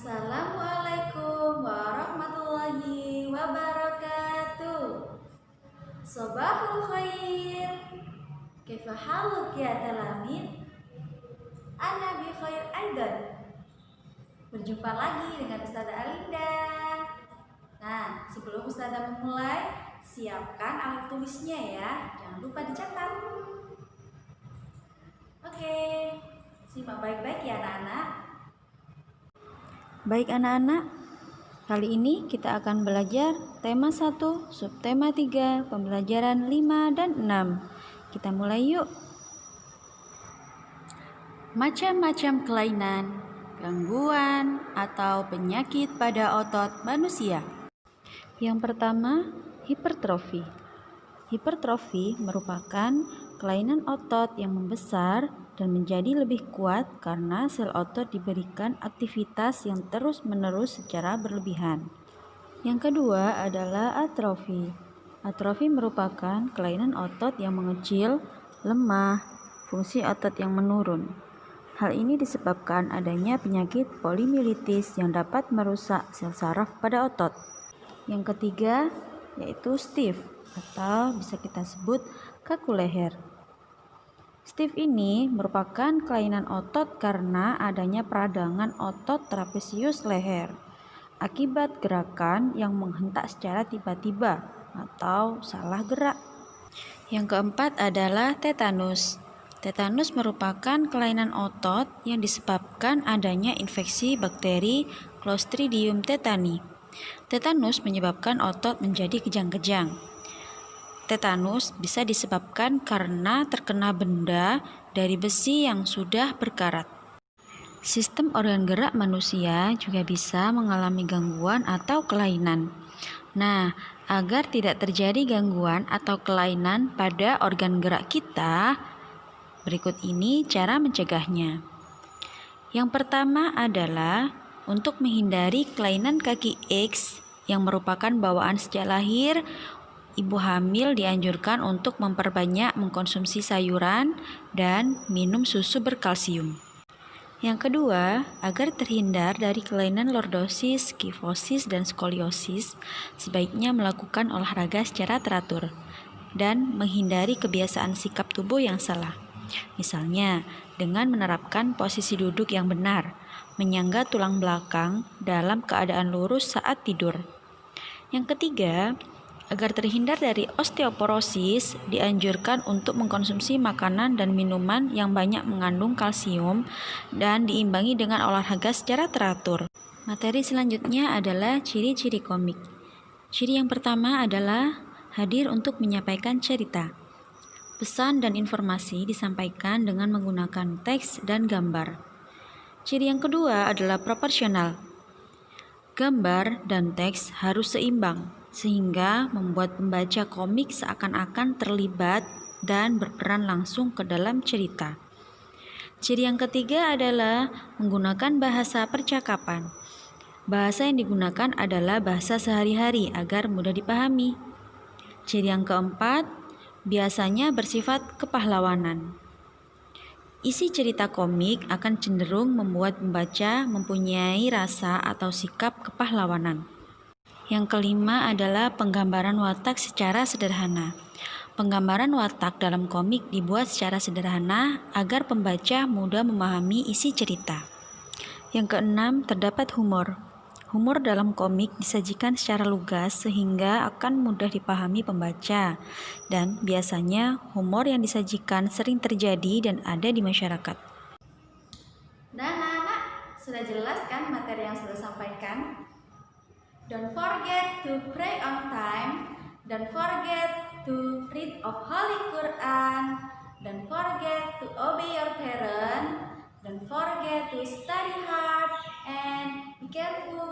Assalamualaikum warahmatullahi wabarakatuh. Sobahul khair. Kaifa haluk ya talamin? Ana bi khair aidan. Berjumpa lagi dengan Ustazah Alinda. Nah, sebelum Ustazah memulai, siapkan alat tulisnya ya. Jangan lupa dicatat. Oke, simak baik-baik ya anak-anak. Baik anak-anak, kali ini kita akan belajar tema 1, subtema 3, pembelajaran 5 dan 6. Kita mulai yuk. Macam-macam kelainan, gangguan, atau penyakit pada otot manusia. Yang pertama, hipertrofi. Hipertrofi merupakan kelainan otot yang membesar dan menjadi lebih kuat karena sel otot diberikan aktivitas yang terus-menerus secara berlebihan. Yang kedua adalah atrofi. Atrofi merupakan kelainan otot yang mengecil, lemah, fungsi otot yang menurun. Hal ini disebabkan adanya penyakit polimielitis yang dapat merusak sel saraf pada otot. Yang ketiga yaitu stiff atau bisa kita sebut kaku leher. Stiff ini merupakan kelainan otot karena adanya peradangan otot trapesius leher akibat gerakan yang menghentak secara tiba-tiba atau salah gerak. Yang keempat adalah tetanus. Tetanus merupakan kelainan otot yang disebabkan adanya infeksi bakteri Clostridium tetani. Tetanus menyebabkan otot menjadi kejang-kejang. Tetanus bisa disebabkan karena terkena benda dari besi yang sudah berkarat. Sistem organ gerak manusia juga bisa mengalami gangguan atau kelainan. Nah, agar tidak terjadi gangguan atau kelainan pada organ gerak kita, berikut ini cara mencegahnya. Yang pertama adalah untuk menghindari kelainan kaki X yang merupakan bawaan sejak lahir. Ibu hamil dianjurkan untuk memperbanyak mengkonsumsi sayuran dan minum susu berkalsium. Yang kedua, agar terhindar dari kelainan lordosis, kifosis, dan skoliosis, sebaiknya melakukan olahraga secara teratur dan menghindari kebiasaan sikap tubuh yang salah. Misalnya, dengan menerapkan posisi duduk yang benar, menyangga tulang belakang dalam keadaan lurus saat tidur. Yang ketiga, agar terhindar dari osteoporosis, dianjurkan untuk mengkonsumsi makanan dan minuman yang banyak mengandung kalsium dan diimbangi dengan olahraga secara teratur. Materi selanjutnya adalah ciri-ciri komik. Ciri yang pertama adalah hadir untuk menyampaikan cerita. Pesan dan informasi disampaikan dengan menggunakan teks dan gambar. Ciri yang kedua adalah proporsional. Gambar dan teks harus seimbang, sehingga membuat pembaca komik seakan-akan terlibat dan berperan langsung ke dalam cerita. Ciri yang ketiga adalah menggunakan bahasa percakapan. Bahasa yang digunakan adalah bahasa sehari-hari agar mudah dipahami. Ciri yang keempat, biasanya bersifat kepahlawanan. Isi cerita komik akan cenderung membuat pembaca mempunyai rasa atau sikap kepahlawanan. Yang kelima adalah penggambaran watak secara sederhana. Penggambaran watak dalam komik dibuat secara sederhana agar pembaca mudah memahami isi cerita. Yang keenam, terdapat humor. Humor dalam komik disajikan secara lugas sehingga akan mudah dipahami pembaca. Dan biasanya humor yang disajikan sering terjadi dan ada di masyarakat. Nah, anak-anak, sudah jelas kan materi yang sudah sampaikan? Don't forget to pray on time. Don't forget to read of Holy Quran. Don't forget to obey your parents. Don't forget to study hard and be careful.